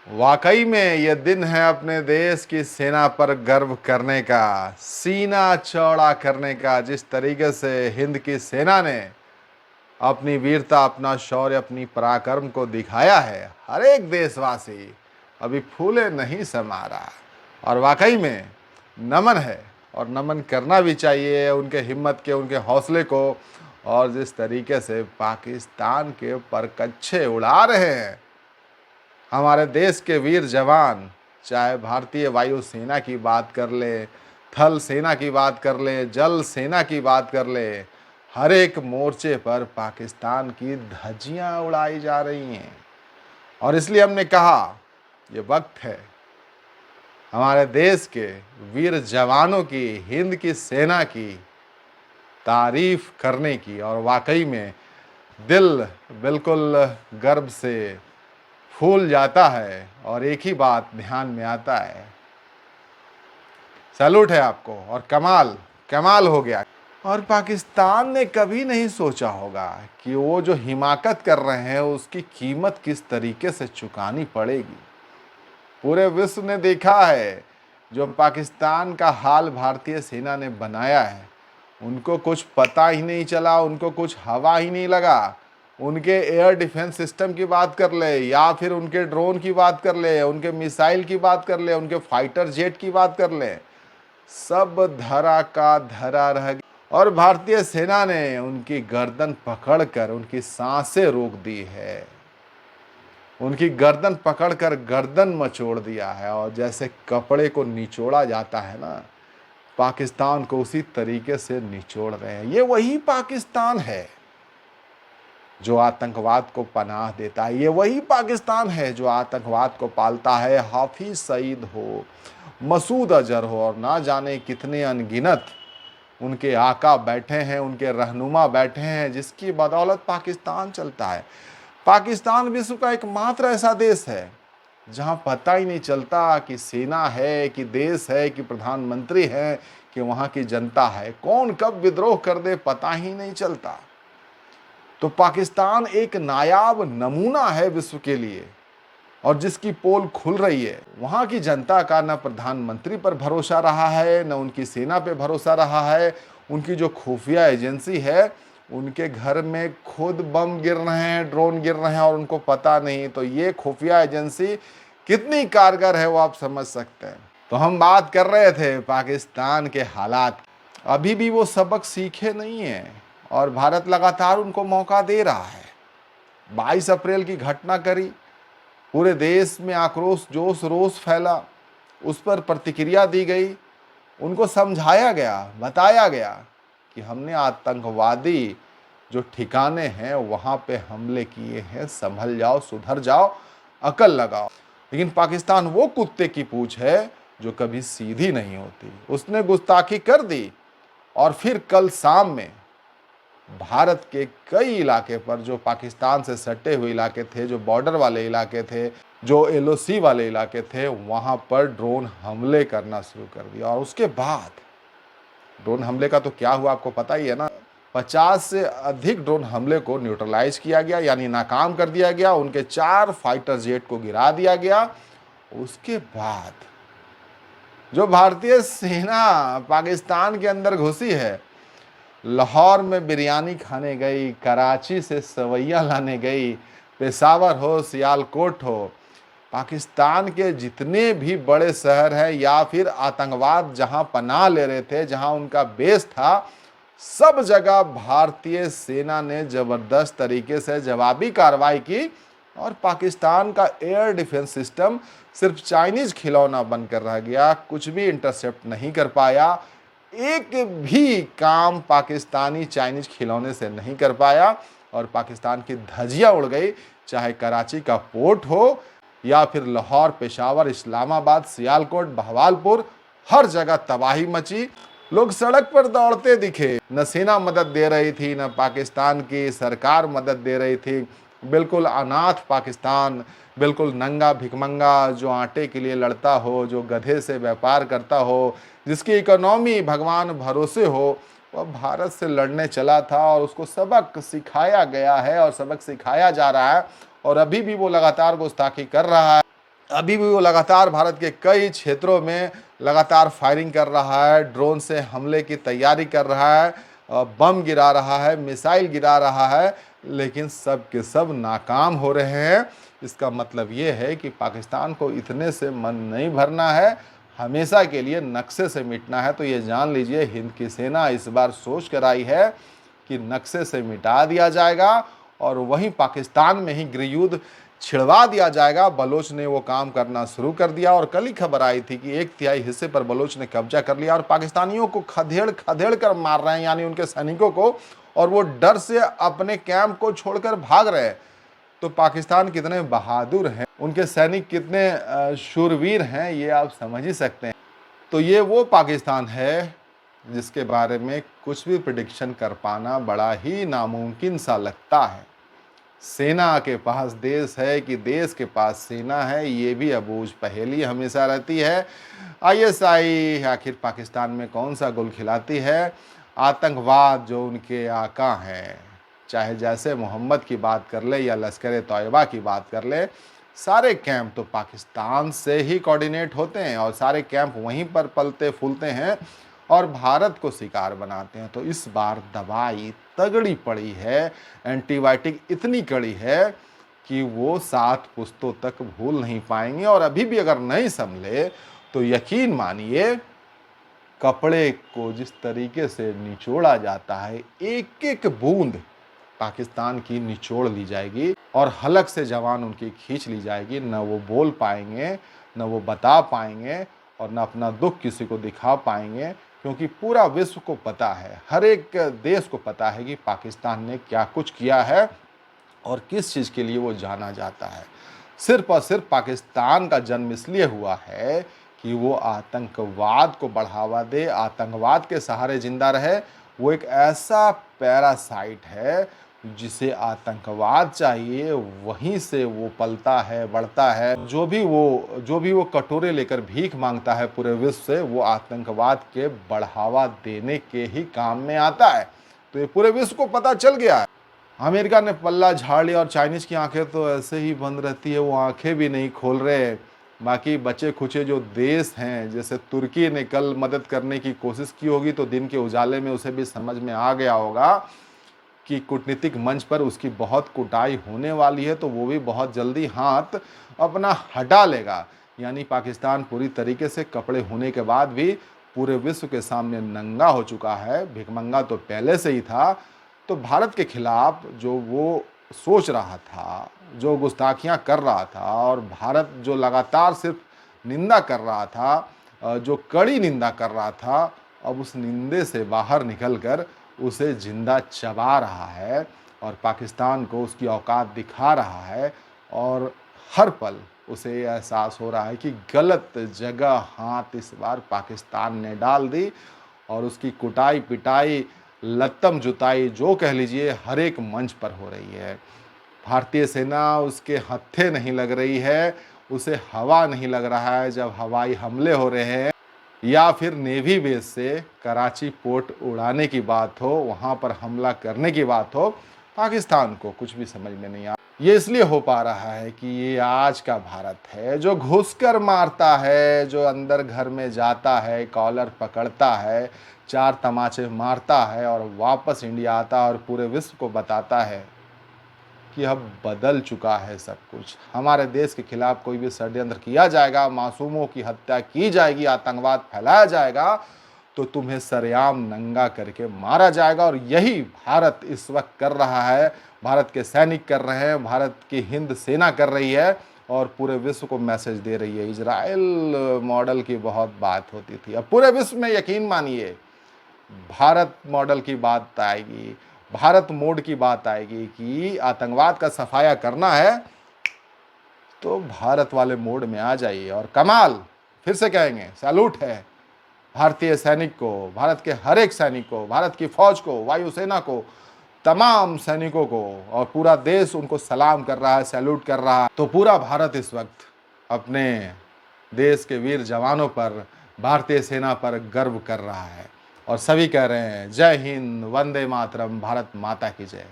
वाकई में यह दिन है अपने देश की सेना पर गर्व करने का, सीना चौड़ा करने का। जिस तरीके से हिंद की सेना ने अपनी वीरता, अपना शौर्य, अपनी पराक्रम को दिखाया है, हर एक देशवासी अभी फूले नहीं समा रहा। और वाकई में नमन है, और नमन करना भी चाहिए उनके हिम्मत के, उनके हौसले को। और जिस तरीके से पाकिस्तान के परकच्छे उड़ा रहे हैं हमारे देश के वीर जवान, चाहे भारतीय वायुसेना की बात कर ले, थल सेना की बात कर ले, जल सेना की बात कर ले, हर एक मोर्चे पर पाकिस्तान की धज्जियां उड़ाई जा रही हैं। और इसलिए हमने कहा ये वक्त है हमारे देश के वीर जवानों की, हिंद की सेना की तारीफ करने की। और वाकई में दिल बिल्कुल गर्व से फूल जाता है। और एक ही बात ध्यान में आता है, सैल्यूट है आपको, और कमाल कमाल हो गया। और पाकिस्तान ने कभी नहीं सोचा होगा कि वो जो हिमाकत कर रहे हैं उसकी कीमत किस तरीके से चुकानी पड़ेगी। पूरे विश्व ने देखा है जो पाकिस्तान का हाल भारतीय सेना ने बनाया है। उनको कुछ पता ही नहीं चला, उनको कुछ हवा ही नहीं लगा। उनके एयर डिफेंस सिस्टम की बात कर ले, या फिर उनके ड्रोन की बात कर ले, उनके मिसाइल की बात कर ले, उनके फाइटर जेट की बात कर ले, सब धरा का धरा रह गया। और भारतीय सेना ने उनकी गर्दन पकड़कर उनकी सांसें रोक दी है, उनकी गर्दन पकड़कर गर्दन मचोड़ दिया है। और जैसे कपड़े को निचोड़ा जाता है ना, पाकिस्तान को उसी तरीके से निचोड़ रहे हैं। ये वही पाकिस्तान है जो आतंकवाद को पनाह देता है, ये वही पाकिस्तान है जो आतंकवाद को पालता है। हाफिज सईद हो, मसूद अजहर हो, और ना जाने कितने अनगिनत उनके आका बैठे हैं, उनके रहनुमा बैठे हैं, जिसकी बदौलत पाकिस्तान चलता है। पाकिस्तान विश्व का एकमात्र ऐसा देश है जहां पता ही नहीं चलता कि सेना है, कि देश है, कि प्रधानमंत्री है, कि वहां की जनता है। कौन कब विद्रोह कर दे पता ही नहीं चलता। तो पाकिस्तान एक नायाब नमूना है विश्व के लिए, और जिसकी पोल खुल रही है। वहां की जनता का न प्रधानमंत्री पर भरोसा रहा है, न उनकी सेना पे भरोसा रहा है। उनकी जो खुफिया एजेंसी है, उनके घर में खुद बम गिर रहे हैं, ड्रोन गिर रहे हैं, और उनको पता नहीं। तो ये खुफिया एजेंसी कितनी कारगर है वो आप समझ सकते हैं। तो हम बात कर रहे थे पाकिस्तान के हालात, अभी भी वो सबक सीखे नहीं है, और भारत लगातार उनको मौका दे रहा है। 22 अप्रैल की घटना करी, पूरे देश में आक्रोश, जोश, रोष फैला, उस पर प्रतिक्रिया दी गई, उनको समझाया गया, बताया गया कि हमने आतंकवादी जो ठिकाने हैं वहाँ पे हमले किए हैं, संभल जाओ, सुधर जाओ, अकल लगाओ। लेकिन पाकिस्तान वो कुत्ते की पूंछ है जो कभी सीधी नहीं होती। उसने गुस्ताखी कर दी, और फिर कल शाम में भारत के कई इलाके पर, जो पाकिस्तान से सटे हुए इलाके थे, जो बॉर्डर वाले इलाके थे, जो एलओसी वाले इलाके थे, वहां पर ड्रोन हमले करना शुरू कर दिया। और उसके बाद ड्रोन हमले का तो क्या हुआ आपको पता ही है ना। 50 से अधिक ड्रोन हमले को न्यूट्रलाइज किया गया, यानी नाकाम कर दिया गया। उनके 4 फाइटर जेट को गिरा दिया गया। उसके बाद जो भारतीय सेना पाकिस्तान के अंदर घुसी है, लाहौर में बिरयानी खाने गई, कराची से सवैया लाने गई, पेशावर हो, सियालकोट हो, पाकिस्तान के जितने भी बड़े शहर हैं, या फिर आतंकवाद जहां पनाह ले रहे थे, जहां उनका बेस था, सब जगह भारतीय सेना ने जबरदस्त तरीके से जवाबी कार्रवाई की। और पाकिस्तान का एयर डिफेंस सिस्टम सिर्फ चाइनीज खिलौना बनकर रह गया, कुछ भी इंटरसेप्ट नहीं कर पाया। एक भी काम पाकिस्तानी चाइनीज खिलौने से नहीं कर पाया, और पाकिस्तान की धज्जियां उड़ गई। चाहे कराची का पोर्ट हो, या फिर लाहौर, पेशावर, इस्लामाबाद, सियालकोट, बहवालपुर, हर जगह तबाही मची। लोग सड़क पर दौड़ते दिखे। न सेना मदद दे रही थी, न पाकिस्तान की सरकार मदद दे रही थी। बिल्कुल अनाथ पाकिस्तान, बिल्कुल नंगा भिखमंगा, जो आटे के लिए लड़ता हो, जो गधे से व्यापार करता हो, जिसकी इकोनॉमी भगवान भरोसे हो, वह भारत से लड़ने चला था। और उसको सबक सिखाया गया है, और सबक सिखाया जा रहा है, और अभी भी वो लगातार गुस्ताखी कर रहा है। अभी भी वो लगातार भारत के कई क्षेत्रों में लगातार फायरिंग कर रहा है, ड्रोन से हमले की तैयारी कर रहा है, बम गिरा रहा है, मिसाइल गिरा रहा है, लेकिन सब के सब नाकाम हो रहे हैं। इसका मतलब ये है कि पाकिस्तान को इतने से मन नहीं भरना है, हमेशा के लिए नक्शे से मिटना है। तो ये जान लीजिए, हिंद की सेना इस बार सोच कर आई है कि नक्शे से मिटा दिया जाएगा और वहीं पाकिस्तान में ही गृहयुद्ध छिड़वा दिया जाएगा। बलोच ने वो काम करना शुरू कर दिया और कल ही खबर आई थी कि 1/3 हिस्से पर बलोच ने कब्जा कर लिया और पाकिस्तानियों को खदेड़ खदेड़ कर मार रहे हैं, यानी उनके सैनिकों को, और वो डर से अपने कैंप को छोड़कर भाग रहे हैं। तो पाकिस्तान कितने बहादुर हैं, उनके सैनिक कितने शूरवीर हैं, ये आप समझ ही सकते हैं। तो ये वो पाकिस्तान है जिसके बारे में कुछ भी प्रिडिक्शन कर पाना बड़ा ही नामुमकिन सा लगता है। सेना के पास देश है कि देश के पास सेना है, ये भी अबूझ पहेली हमेशा रहती है। आईएसआई आखिर पाकिस्तान में कौन सा गुल खिलाती है? आतंकवाद जो उनके आका हैं, चाहे जैसे मोहम्मद की बात कर ले या लश्कर तैयबा की बात कर ले, सारे कैंप तो पाकिस्तान से ही कोऑर्डिनेट होते हैं और सारे कैंप वहीं पर पलते फूलते हैं और भारत को शिकार बनाते हैं। तो इस बार दवाई तगड़ी पड़ी है, एंटीबायोटिक इतनी कड़ी है कि वो 7 पुश्तों तक भूल नहीं पाएंगे। और अभी भी अगर नहीं संभले तो यकीन मानिए, कपड़े को जिस तरीके से निचोड़ा जाता है, एक एक बूंद पाकिस्तान की निचोड़ ली जाएगी और हलक से जवान उनकी खींच ली जाएगी। न वो बोल पाएंगे, न वो बता पाएंगे और न अपना दुख किसी को दिखा पाएंगे, क्योंकि पूरा विश्व को पता है, हर एक देश को पता है कि पाकिस्तान ने क्या कुछ किया है और किस चीज़ के लिए वो जाना जाता है। सिर्फ और सिर्फ पाकिस्तान का जन्म इसलिए हुआ है कि वो आतंकवाद को बढ़ावा दे, आतंकवाद के सहारे जिंदा रहे। वो एक ऐसा पैरासाइट है जिसे आतंकवाद चाहिए, वहीं से वो पलता है, बढ़ता है। जो भी वो कटोरे लेकर भीख मांगता है पूरे विश्व से, वो आतंकवाद के बढ़ावा देने के ही काम में आता है। तो ये पूरे विश्व को पता चल गया है। अमेरिका ने पल्ला झाड़ लिया और चाइनीज की आंखें तो ऐसे ही बंद रहती है, वो आंखें भी नहीं खोल रहे। बाकी बचे खुचे जो देश हैं, जैसे तुर्की ने कल मदद करने की कोशिश की होगी तो दिन के उजाले में उसे भी समझ में आ गया होगा कि कूटनीतिक मंच पर उसकी बहुत कुटाई होने वाली है, तो वो भी बहुत जल्दी हाथ अपना हटा लेगा। यानी पाकिस्तान पूरी तरीके से कपड़े होने के बाद भी पूरे विश्व के सामने नंगा हो चुका है। भिखमंगा तो पहले से ही था। तो भारत के खिलाफ जो वो सोच रहा था, जो गुस्ताखियां कर रहा था और भारत जो लगातार सिर्फ निंदा कर रहा था, जो कड़ी निंदा कर रहा था, अब उस निंदे से बाहर निकलकर उसे जिंदा चबा रहा है और पाकिस्तान को उसकी औकात दिखा रहा है। और हर पल उसे ये एहसास हो रहा है कि गलत जगह हाथ इस बार पाकिस्तान ने डाल दी और उसकी कुटाई पिटाई लत्तम जुताई जो कह लीजिए हर एक मंच पर हो रही है। भारतीय सेना उसके हत्थे नहीं लग रही है, उसे हवा नहीं लग रहा है जब हवाई हमले हो रहे हैं या फिर नेवी बेस से कराची पोर्ट उड़ाने की बात हो, वहाँ पर हमला करने की बात हो। पाकिस्तान को कुछ भी समझ में नहीं आ। ये इसलिए हो पा रहा है कि ये आज का भारत है जो घुसकर मारता है, जो अंदर घर में जाता है, कॉलर पकड़ता है, 4 तमाचे मारता है और वापस इंडिया आता है और पूरे विश्व को बताता है कि अब बदल चुका है सब कुछ। हमारे देश के खिलाफ कोई भी षड्यंत्र किया जाएगा, मासूमों की हत्या की जाएगी, आतंकवाद फैलाया जाएगा, तो तुम्हें सरेआम नंगा करके मारा जाएगा। और यही भारत इस वक्त कर रहा है, भारत के सैनिक कर रहे हैं, भारत की हिंद सेना कर रही है और पूरे विश्व को मैसेज दे रही है। इजराइल मॉडल की बहुत बात होती थी, अब पूरे विश्व में यकीन मानिए भारत मॉडल की बात आएगी, भारत मोड की बात आएगी कि आतंकवाद का सफाया करना है तो भारत वाले मोड में आ जाइए। और कमाल, फिर से कहेंगे, सैल्यूट है भारतीय सैनिक को, भारत के हर एक सैनिक को, भारत की फौज को, वायुसेना को, तमाम सैनिकों को, और पूरा देश उनको सलाम कर रहा है, सैल्यूट कर रहा है। तो पूरा भारत इस वक्त अपने देश के वीर जवानों पर, भारतीय सेना पर गर्व कर रहा है और सभी कह रहे हैं जय हिंद, वंदे मातरम, भारत माता की जय।